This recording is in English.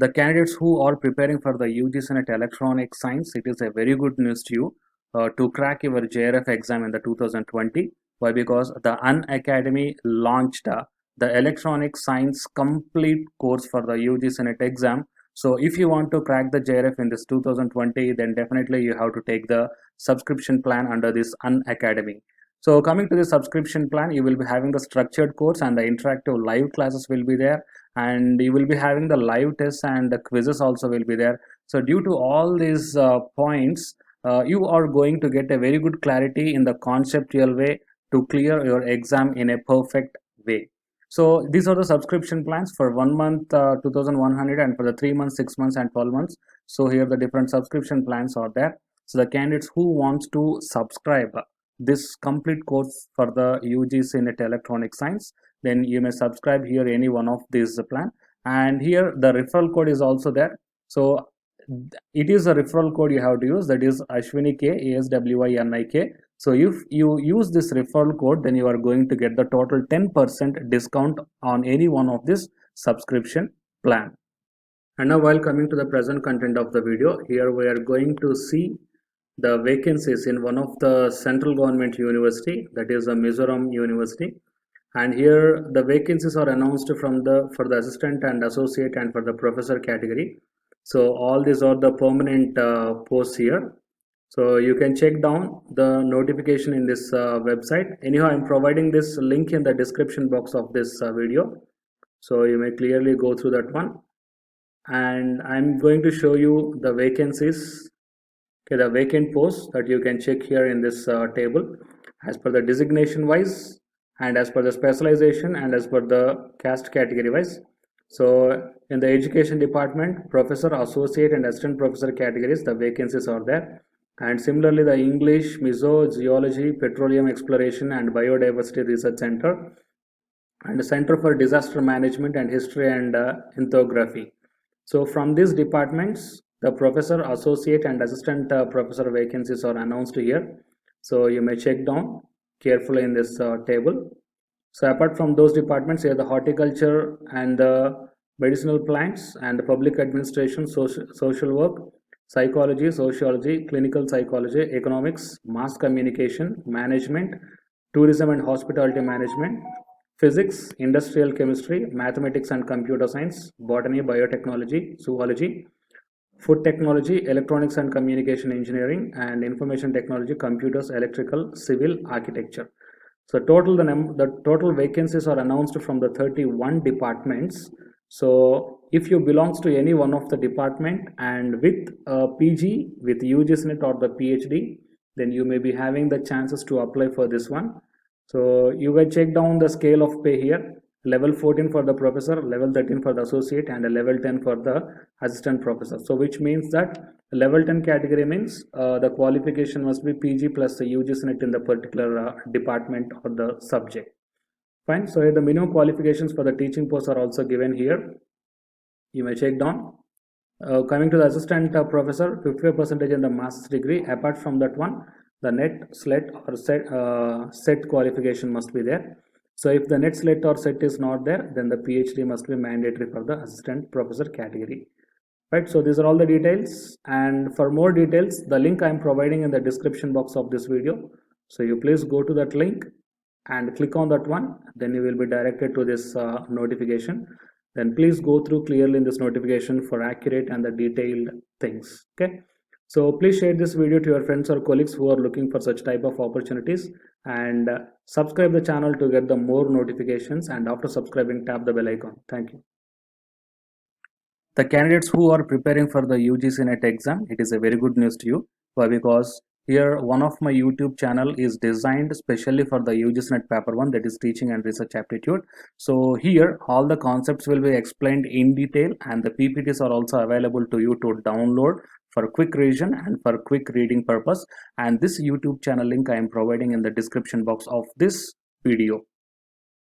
The candidates who are preparing for the UG Senate Electronic Science, it is a very good news to you to crack your JRF exam in the 2020. Why? Because the Unacademy launched the Electronic Science complete course for the UG Senate exam. So if you want to crack the JRF in this 2020, then definitely you have to take the subscription plan under this Unacademy. So coming to the subscription plan, you will be having the structured course and the interactive live classes will be there, and you will be having the live tests and the quizzes also will be there. So due to all these points, you are going to get a very good clarity in the conceptual way to clear your exam in a perfect way. So these are the subscription plans for 1 month 2100, and for the 3 months, 6 months and 12 months. So here the different subscription plans are there. So the candidates who wants to subscribe this complete course for the UG Senate Electronic Science, then you may subscribe here any one of these plan, and here the referral code is also there. So it is a referral code you have to use, that is Ashwini K, ASWINIK. So if you use this referral code, then you are going to get the total 10% discount on any one of this subscription plan. And now while coming to the present content of the video, here we are going to see the vacancies in one of the central government university, that is the Mizoram University. And here the vacancies are announced from for the assistant and associate and for the professor category. So all these are the permanent posts here. So you can check down the notification in this website. Anyhow, I'm providing this link in the description box of this video, so you may clearly go through that one. And I'm going to show you the vacancies, okay, the vacant posts that you can check here in this table as per the designation wise, and as per the specialization, and as per the caste category wise. So in the education department, professor, associate and assistant professor categories, the vacancies are there. And similarly, the English, Mizo, Geology, Petroleum Exploration and Biodiversity Research Center, and the Center for Disaster Management and History and Ethnography. So from these departments, the professor, associate and assistant professor vacancies are announced here. So you may check down carefully in this table. So apart from those departments, here the horticulture and the medicinal plants and the public administration, social work, psychology, sociology, clinical psychology, economics, mass communication, management, tourism and hospitality management, physics, industrial chemistry, mathematics and computer science, botany, biotechnology, zoology, food technology, electronics and communication engineering, and information technology, computers, electrical, civil, architecture. So the total vacancies are announced from the 31 departments. So if you belongs to any one of the department and with PG, with UG Senate or the PhD, then you may be having the chances to apply for this one. So you can check down the scale of pay here. Level 14 for the professor, level 13 for the associate, and a level 10 for the assistant professor. So which means that level 10 category means the qualification must be PG plus the UG Senate in the particular department or the subject. Fine. So the minimum qualifications for the teaching posts are also given here. You may check down. Coming to the assistant professor, 55% in the master's degree. Apart from that one, the net, SLET or set qualification must be there. So if the net, SLET or set is not there, then the PhD must be mandatory for the assistant professor category. Right. So these are all the details, and for more details, the link I am providing in the description box of this video. So you please go to that link and click on that one, then you will be directed to this notification. Then please go through clearly in this notification for accurate and the detailed things. Okay. So please share this video to your friends or colleagues who are looking for such type of opportunities, and subscribe the channel to get the more notifications, and after subscribing, tap the bell icon. Thank you. The candidates who are preparing for the UG Senate exam, it is a very good news to you. Why? Because here one of my YouTube channel is designed specially for the UG Senate paper 1, that is teaching and research aptitude. So here all the concepts will be explained in detail, and the PPTs are also available to you to download for quick revision and for quick reading purpose. And this YouTube channel link I am providing in the description box of this video.